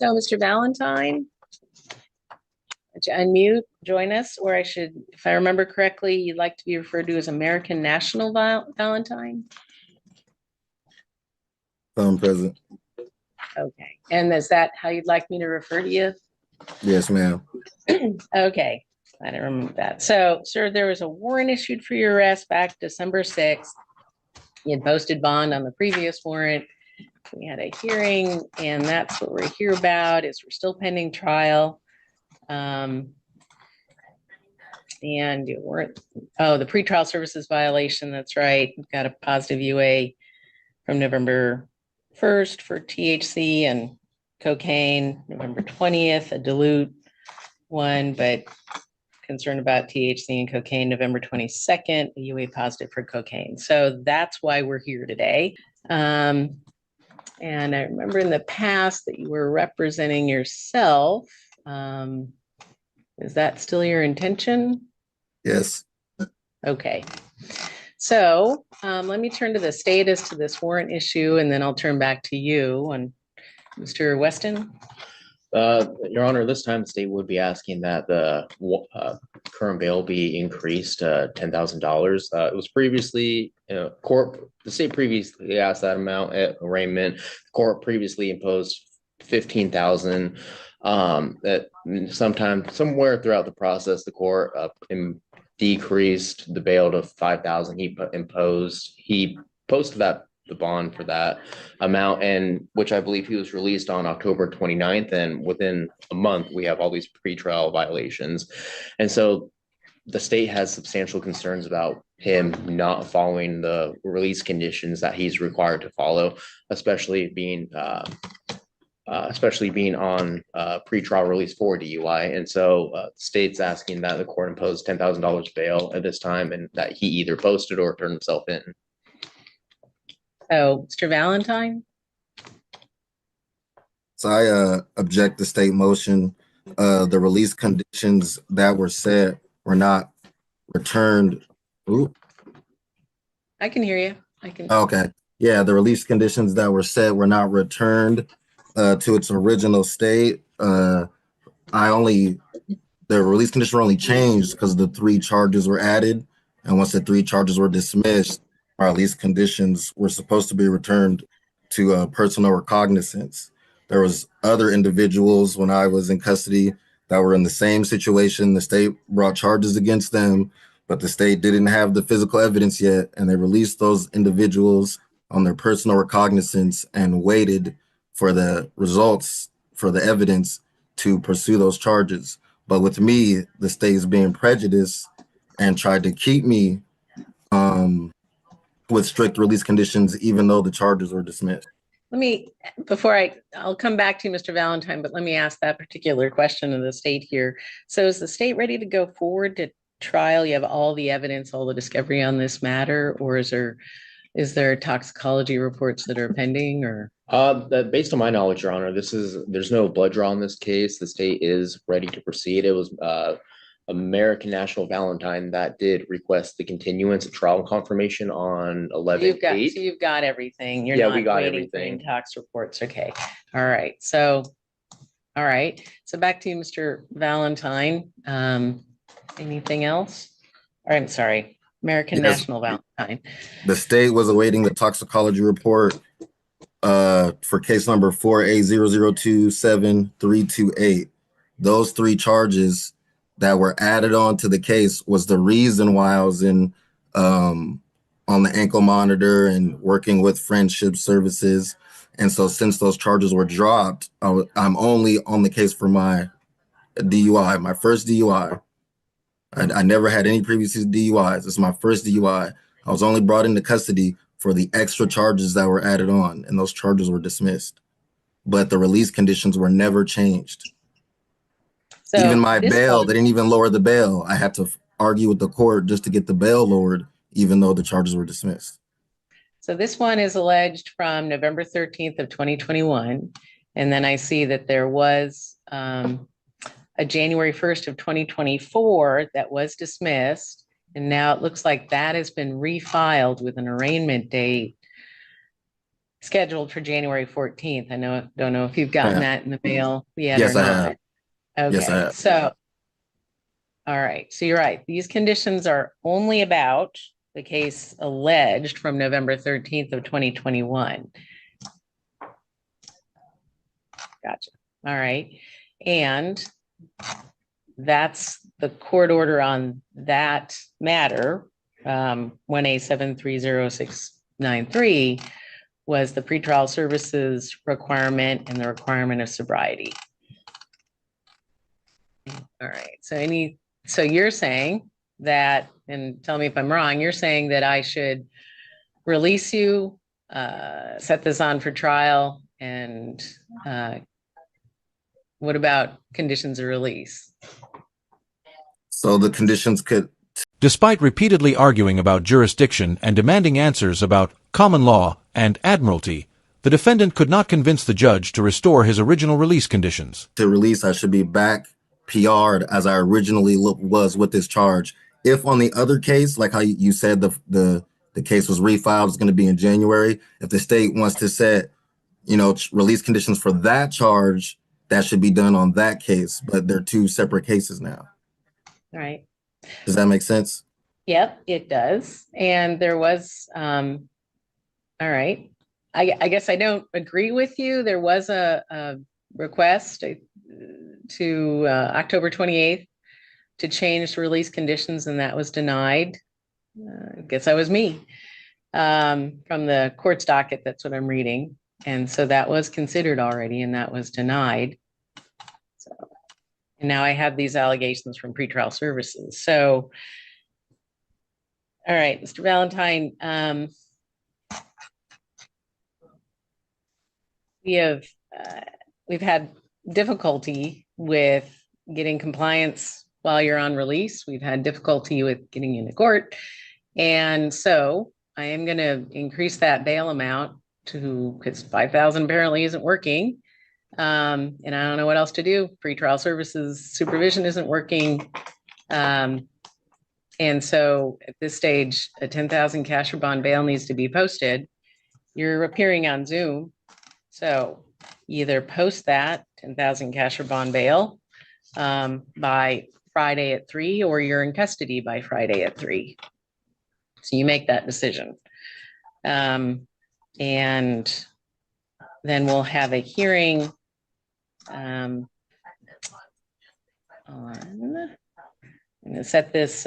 So, Mr. Valentine, would you unmute, join us, or if I remember correctly, you'd like to be referred to as American National Valentine? Present. Okay, and is that how you'd like me to refer to you? Yes, ma'am. Okay, I didn't remember that. So, sir, there was a warrant issued for your arrest back December 6th. You had posted bond on the previous warrant. We had a hearing, and that's what we're here about, is we're still pending trial. And you weren't, the pretrial services violation, that's right. We've got a positive UA from November 1st for THC and cocaine, November 20th, a dilute one, but concerned about THC and cocaine, November 22nd, a UA positive for cocaine. So that's why we're here today. And I remember in the past that you were representing yourself. Is that still your intention? Yes. Okay. So let me turn to the status to this warrant issue, and then I'll turn back to you. And Mr. Weston? Your Honor, this time the state would be asking that the current bail be increased to $10,000. It was previously, the state previously asked that amount at arraignment. The court previously imposed $15,000. That somewhere throughout the process, the court decreased the bail to $5,000. He posted the bond for that amount, and which I believe he was released on October 29th. And within a month, we have all these pretrial violations. And so the state has substantial concerns about him not following the release conditions that he's required to follow, especially being on pretrial release for DUI. And so the state's asking that the court impose $10,000 bail at this time, and that he either posted or turned himself in. So, Mr. Valentine? So I object the state motion. The release conditions that were set were not returned. Ooh. I can hear you. I can. Okay. Yeah, the release conditions that were set were not returned to its original state. The release conditions were only changed because the 3 charges were added. And once the 3 charges were dismissed, our release conditions were supposed to be returned to personal recognizance. There was other individuals when I was in custody that were in the same situation. The state brought charges against them, but the state didn't have the physical evidence yet, and they released those individuals on their personal recognizance and waited for the results, for the evidence to pursue those charges. But with me, the state is being prejudiced and tried to keep me with strict release conditions, even though the charges were dismissed. I'll come back to you, Mr. Valentine, but let me ask that particular question of the state here. So is the state ready to go forward to trial? You have all the evidence, all the discovery on this matter, or is there toxicology reports that are pending, or? Based on my knowledge, Your Honor, there's no blood draw in this case. The state is ready to proceed. It was American National Valentine that did request the continuance of trial confirmation on 11/8. So you've got everything. We got everything. For tox reports. Okay. All right. So back to you, Mr. Valentine. Anything else? Or I'm sorry, American National Valentine. The state was awaiting the toxicology report for case number 4A0027328. Those 3 charges that were added on to the case was the reason why I was in on the ankle monitor and working with friendship services. And so since those charges were dropped, I'm only on the case for my DUI, my first DUI. I never had any previous DUIs. It's my first DUI. I was only brought into custody for the extra charges that were added on, and those charges were dismissed. But the release conditions were never changed. So even my bail, they didn't even lower the bail. I had to argue with the court just to get the bail lowered, even though the charges were dismissed. So this one is alleged from November 13th of 2021. And then I see that there was a January 1st of 2024 that was dismissed. And now it looks like that has been refiled with an arraignment date scheduled for January 14th. Don't know if you've gotten that in the mail yet Yes, or I have. not. Yes, I Okay, have. so, all right, so you're right. These conditions are only about the case alleged from November 13th of 2021. Gotcha. All right. And that's the court order on that matter. 1A730693 was the pretrial services requirement and the requirement of sobriety. All right. So you're saying that, and tell me if I'm wrong, you're saying that I should release you, set this on for trial, and what about conditions of release? So the conditions could, Despite repeatedly arguing about jurisdiction and demanding answers about common law and admiralty, the defendant could not convince the judge to restore his original release conditions. to release, I should be back PR'd as I originally was with this charge. If on the other case, like how you said the case was refiled, it's going to be in January. If the state wants to set, release conditions for that charge, that should be done on that case. But they're two separate cases now. All right. Does that make sense? Yep, it does. And there was, all right. I guess I don't agree with you. There was a request to October 28th to change the release conditions, and that was denied. I guess that was me from the court's docket. That's what I'm reading. And so that was considered already, and that was denied. So, and now I have these allegations from pretrial services. So, all right, Mr. Valentine, we've had difficulty with getting compliance while you're on release. We've had difficulty with getting into court. And so I am going to increase that bail amount because 5,000 apparently isn't working. And I don't know what else to do. Pretrial services supervision isn't working. And so at this stage, a 10,000 cash or bond bail needs to be posted. You're appearing on Zoom. So either post that 10,000 cash or bond bail by Friday at 3, or you're in custody by Friday at 3. So you make that decision. And then we'll have a hearing I'm going to set this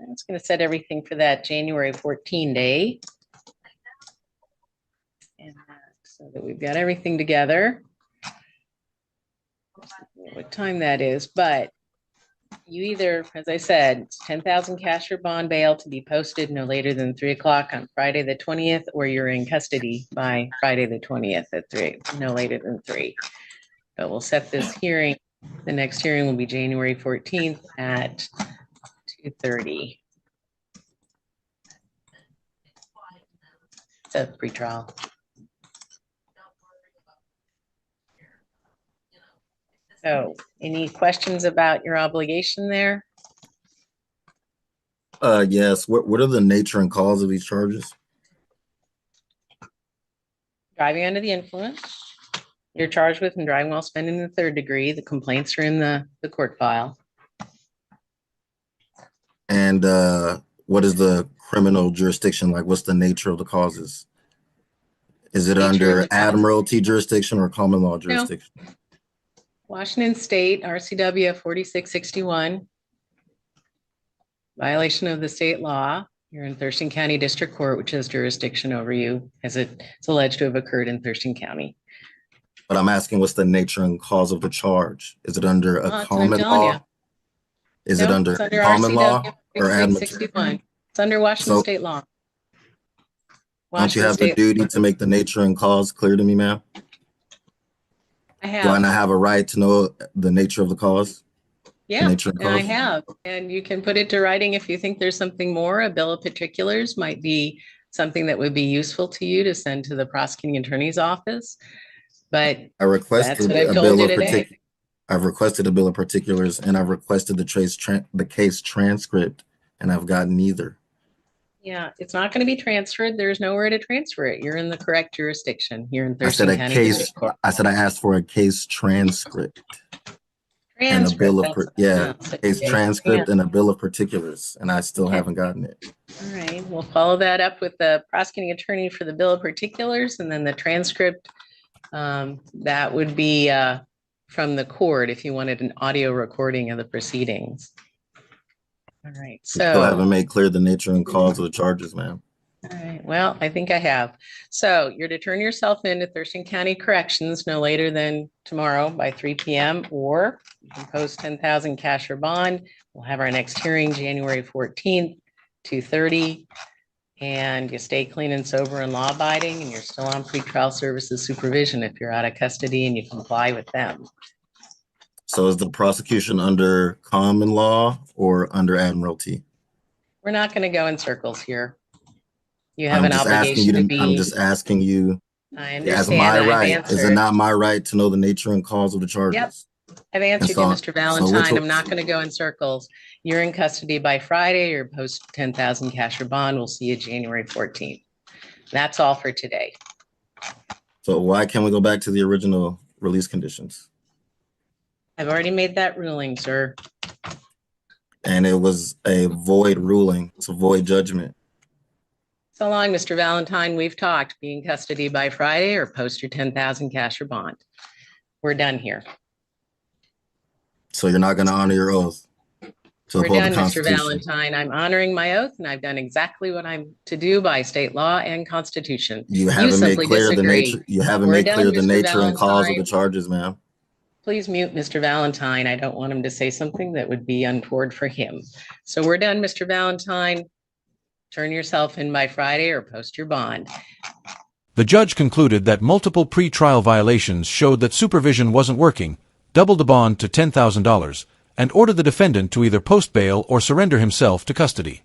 it's going to set everything for that January 14 day. And so that we've got everything together. What time that is, but you either, as I said, it's 10,000 cash or bond bail to be posted no later than 3 o'clock on Friday the 20th, or you're in custody by Friday the 20th at 3, no later than 3. But we'll set this hearing. The next hearing will be January 14th at 2:30. It's a pretrial. So, any questions about your obligation there? Yes. What are the nature and cause of these charges? Driving under the influence. You're charged with and driving while spending the 3rd degree. The complaints are in the court file. And what is the criminal jurisdiction like? What's the nature of the causes? Is it under admiralty jurisdiction or common law jurisdiction? No. Washington State, RCW 4661. Violation of the state law. You're in Thurston County District Court, which has jurisdiction over you, as it's alleged to have occurred in Thurston County. But I'm asking, what's the nature and cause of the charge? Is it under a common law? Is it under common law or admiralty? It's under Washington State law. Don't you have the duty to make the nature and cause clear to me, ma'am? I have. Do I not have a right to know the nature of the cause? Yeah, and I have. And you can put it to writing if you think there's something more. A bill of particulars might be something that would be useful to you to send to the prosecuting attorney's office. But I requested a bill of particulars. I've requested a bill of particulars, and I've requested the case transcript and I've gotten neither. Yeah, it's not going to be transferred. There's nowhere to transfer it. You're in the correct jurisdiction here in I said Thurston a County. case. District Court. I said I asked for a case transcript and a bill of case transcript and a bill of particulars, and I still haven't gotten it. All right, we'll follow that up with the prosecuting attorney for the bill of particulars, and then the transcript. That would be from the court if you wanted an audio recording of the proceedings. All right, Still haven't so, made clear the nature and cause of the charges, ma'am. all right, well, I think I have. So you're to turn yourself in to Thurston County Corrections no later than tomorrow by 3 p.m. or you can post 10,000 cash or bond. We'll have our next hearing January 14th, 2:30. And you stay clean and sober and law abiding, and you're still on pretrial services supervision if you're out of custody and you comply with them. So is the prosecution under common law or under admiralty? We're not going to go in circles here. You have I'm an just asking obligation you to be. I'm just asking you I as understand. my I've right. Is it answered. not my right to know the nature and cause of the charges? Yep. I've answered so- you, Mr. so Valentine. which one- I'm not going to go in circles. You're in custody by Friday or post 10,000 cash or bond. We'll see you January 14th. That's all for today. So why can't we go back to the original release conditions? I've already made that ruling, sir. And it was a void ruling. It's a void judgment. So long, Mr. Valentine. We've talked. Be in custody by Friday or post your 10,000 cash or bond. We're done here. So you're not going to honor your oath to We're uphold done, the Mr. Constitution. Valentine. I'm honoring my oath and I've done exactly what I'm to do by state law and Constitution. You haven't made simply clear the disagree. nature. You haven't We're made done, clear the Mr. nature and cause of Valentine. the charges, ma'am. Please mute Mr. Valentine. I don't want him to say something that would be untoward for him. So we're done, Mr. Valentine. Turn yourself in by Friday or post your bond. The judge concluded that multiple pre-trial violations showed that supervision wasn't working, doubled the bond to $10,000, and ordered the defendant to either post bail or surrender himself to custody.